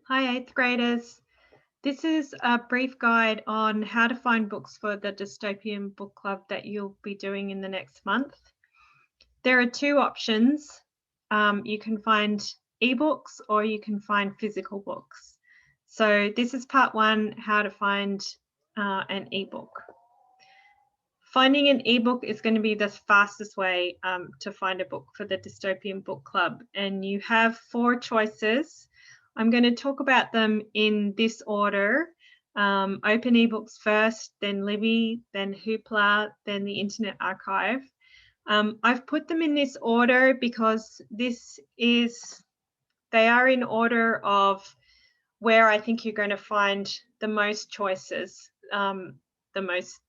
Hi, 8th graders. This is a brief guide on how to find books for the Dystopian book club that you'll be doing in the next month. There are two options. You can find eBooks or you can find physical books. So this is part one, how to find an ebook. Finding an ebook is going to be the fastest way to find a book for the Dystopian book club. And you have four choices. I'm going to talk about them in this order. Open eBooks first, then Libby, then Hoopla, then the Internet Archive. I've put them in this order because they are in order of where I think you're going to find the most choices, the most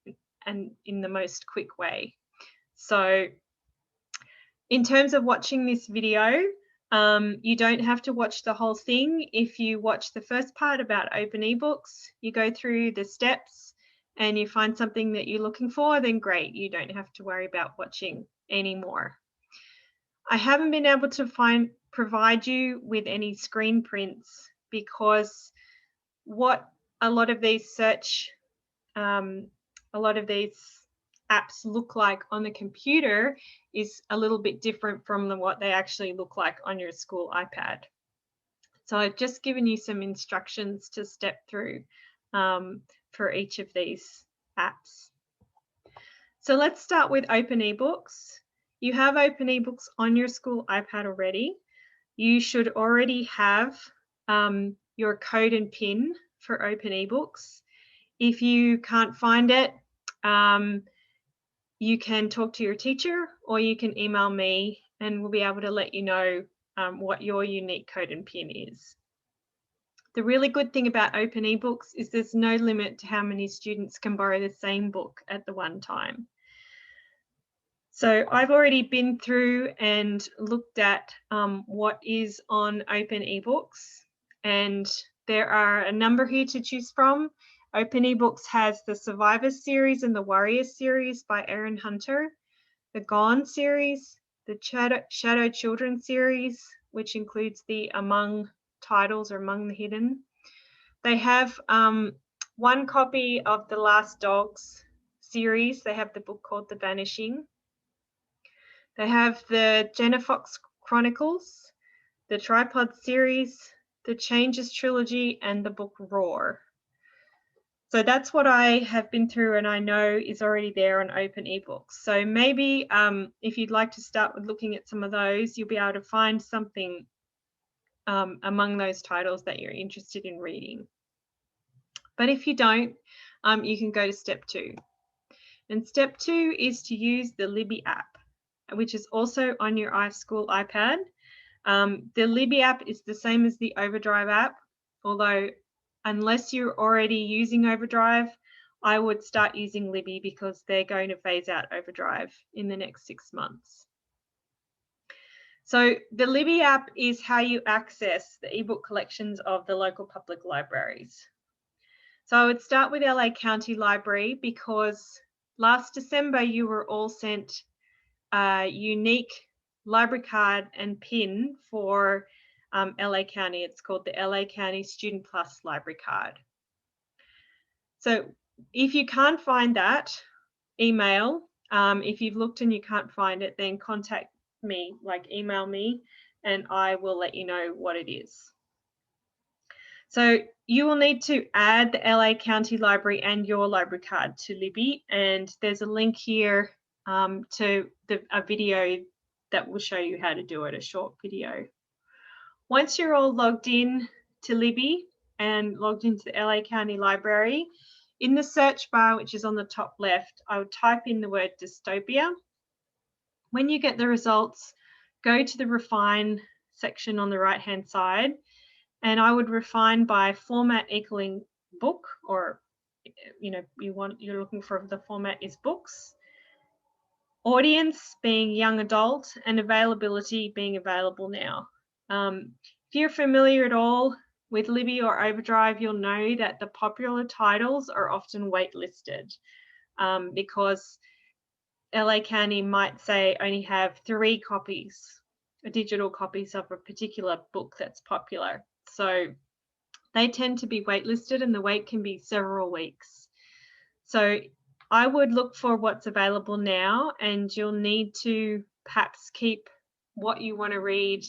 and in the most quick way. So in terms of watching this video, you don't have to watch the whole thing. If you watch the first part about open eBooks, you go through the steps and you find something that you're looking for, then great, you don't have to worry about watching anymore. I haven't been able to provide you with any screen prints because what a lot of these apps look like on the computer is a little bit different from what they actually look like on your school iPad. So I've just given you some instructions to step through for each of these apps. So let's start with Open eBooks. You have Open eBooks on your school iPad already. You should already have your code and PIN for Open eBooks. If you can't find it, you can talk to your teacher or you can email me and we'll be able to let you know what your unique code and PIN is. The really good thing about Open eBooks is there's no limit to how many students can borrow the same book at the one time. So I've already been through and looked at what is on Open eBooks, and there are a number here to choose from. Open eBooks has the Survivors series and the Warriors series by Erin Hunter, the Gone series, the Shadow Children series, which includes the Among titles or Among the Hidden. They have one copy of the Last Dogs series. They have the book called The Vanishing. They have the Jenna Fox Chronicles, the Tripod series, the Changes trilogy, and the book Roar. So that's what I have been through and I know is already there on Open eBooks. So maybe if you'd like to start with looking at some of those, you'll be able to find something among those titles that you're interested in reading. But if you don't, you can go to step two. And step two is to use the Libby app, which is also on your iSchool iPad. The Libby app is the same as the Overdrive app, although unless you're already using Overdrive, I would start using Libby because they're going to phase out Overdrive in the next 6 months. So the Libby app is how you access the ebook collections of the local public libraries. So I would start with LA County Library because last December you were all sent a unique library card and PIN for LA County. It's called the LA County Student Plus Library Card. So if you can't find that, email. If you've looked and you can't find it, then contact me, like email me, and I will let you know what it is. So you will need to add the LA County Library and your library card to Libby, and there's a link here to a video that will show you how to do it, a short video. Once you're all logged in to Libby and logged into the LA County Library, in the search bar, which is on the top left, I would type in the word dystopia. When you get the results, go to the refine section on the right-hand side, and I would refine by format equaling book, or you're looking for the format is books, audience being young adult, and availability being available now. If you're familiar at all with Libby or Overdrive, you'll know that the popular titles are often waitlisted because LA County might say only have 3 copies, digital copies of a particular book that's popular. So They tend to be waitlisted and the wait can be several weeks. So I would look for what's available now, and you'll need to perhaps keep what you want to read,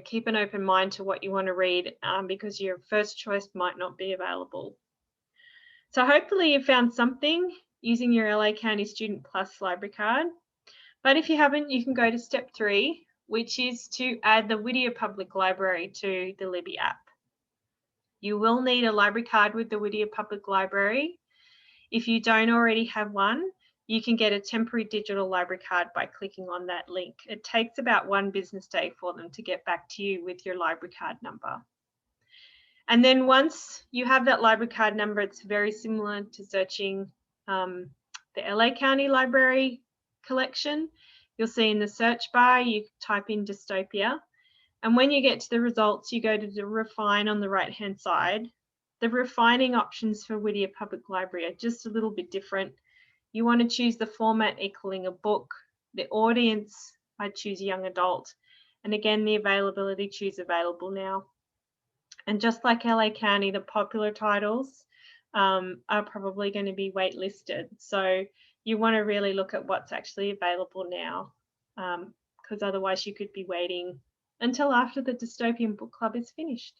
keep an open mind to what you want to read, because your first choice might not be available. So hopefully you found something using your LA County Student Plus library card. But if you haven't, you can go to step 3, which is to add the Whittier Public Library to the Libby app. You will need a library card with the Whittier Public Library. If you don't already have one, you can get a temporary digital library card by clicking on that link. It takes about 1 business day for them to get back to you with your library card number. And then once you have that library card number, it's very similar to searching the LA County Library collection. You'll see in the search bar, you type in Dystopia. And when you get to the results, you go to the refine on the right-hand side. The refining options for Whittier Public Library are just a little bit different. You want to choose the format equaling a book. The audience, I choose young adult. And again, the availability, choose available now. And just like LA County, the popular titles are probably going to be waitlisted. So you want to really look at what's actually available now, because otherwise you could be waiting until after the Dystopian book club is finished.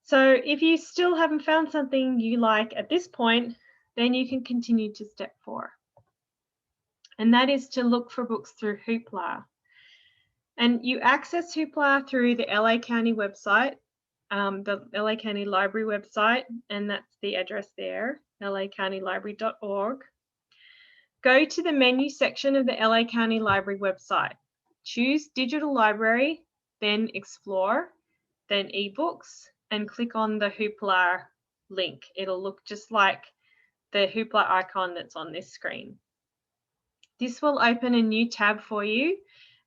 So if you still haven't found something you like at this point, then you can continue to step 4. And that is to look for books through Hoopla. And you access Hoopla through the LA County website, the LA County Library website, and that's the address there, lacountylibrary.org. Go to the menu section of the LA County Library website. Choose Digital Library, then Explore, then eBooks, and click on the Hoopla link. It'll look just like the Hoopla icon that's on this screen. This will open a new tab for you,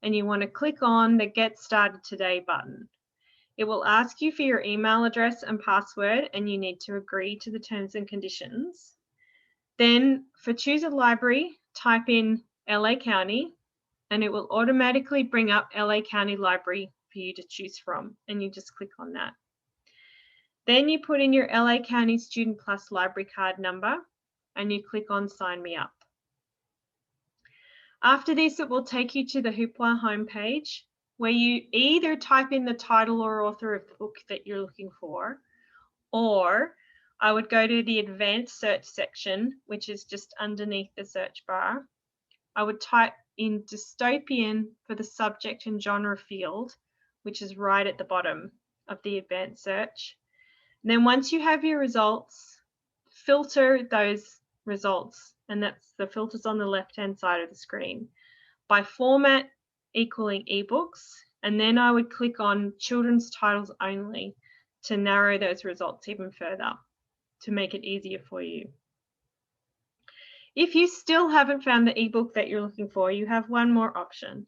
and you want to click on the Get Started Today button. It will ask you for your email address and password, and you need to agree to the terms and conditions. Then for Choose a Library, type in LA County, and it will automatically bring up LA County Library for you to choose from, and you just click on that. Then you put in your LA County Student Plus library card number, and you click on Sign Me Up. After this, it will take you to the Hoopla homepage, where you either type in the title or author of the book that you're looking for, or I would go to the advanced search section, which is just underneath the search bar. I would type in Dystopian for the subject and genre field, which is right at the bottom of the advanced search. And then once you have your results, filter those results, and that's the filters on the left-hand side of the screen, by format equaling eBooks, and then I would click on children's titles only to narrow those results even further to make it easier for you. If you still haven't found the ebook that you're looking for, you have one more option.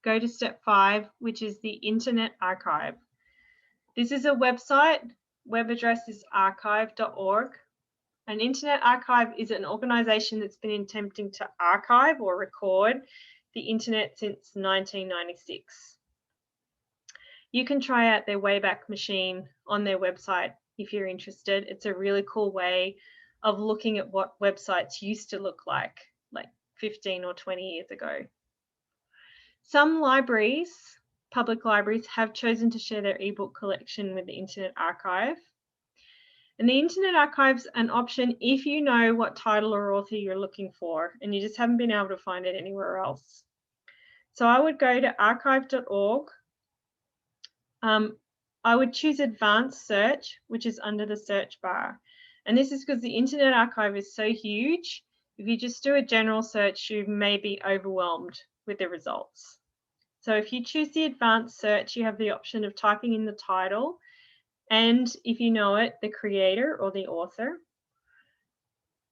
Go to step 5, which is the Internet Archive. This is a website. Web address is archive.org. An Internet Archive is an organization that's been attempting to archive or record the internet since 1996. You can try out their Wayback Machine on their website if you're interested. It's a really cool way of looking at what websites used to look like 15 or 20 years ago. Some libraries, public libraries, have chosen to share their ebook collection with the Internet Archive. And the Internet Archive's an option if you know what title or author you're looking for and you just haven't been able to find it anywhere else. So I would go to archive.org. I would choose Advanced Search, which is under the search bar. And this is because the Internet Archive is so huge. If you just do a general search, you may be overwhelmed with the results. So if you choose the Advanced Search, you have the option of typing in the title, and if you know it, the creator or the author.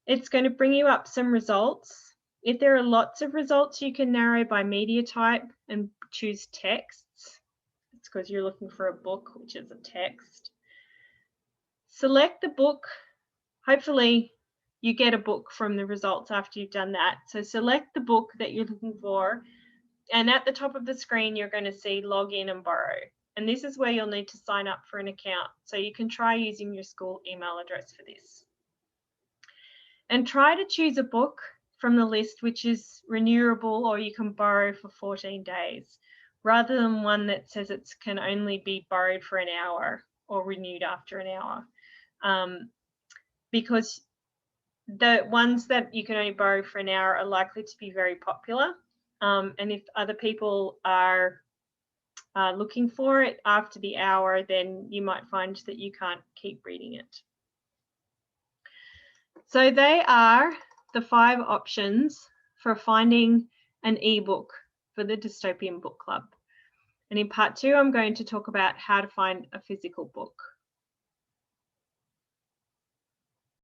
It's going to bring you up some results. If there are lots of results, you can narrow by media type and choose texts. It's because you're looking for a book, which is a text. Select the book. Hopefully you get a book from the results after you've done that. So select the book that you're looking for. And at the top of the screen, you're going to see log in and borrow. And this is where you'll need to sign up for an account. So you can try using your school email address for this. And try to choose a book from the list which is renewable or you can borrow for 14 days, rather than one that says it can only be borrowed for an hour or renewed after an hour. Because the ones that you can only borrow for an hour are likely to be very popular. And if other people are looking for it after the hour, then you might find that you can't keep reading it. So they are the 5 options for finding an ebook for the Dystopian Book Club. And in part 2, I'm going to talk about how to find a physical book.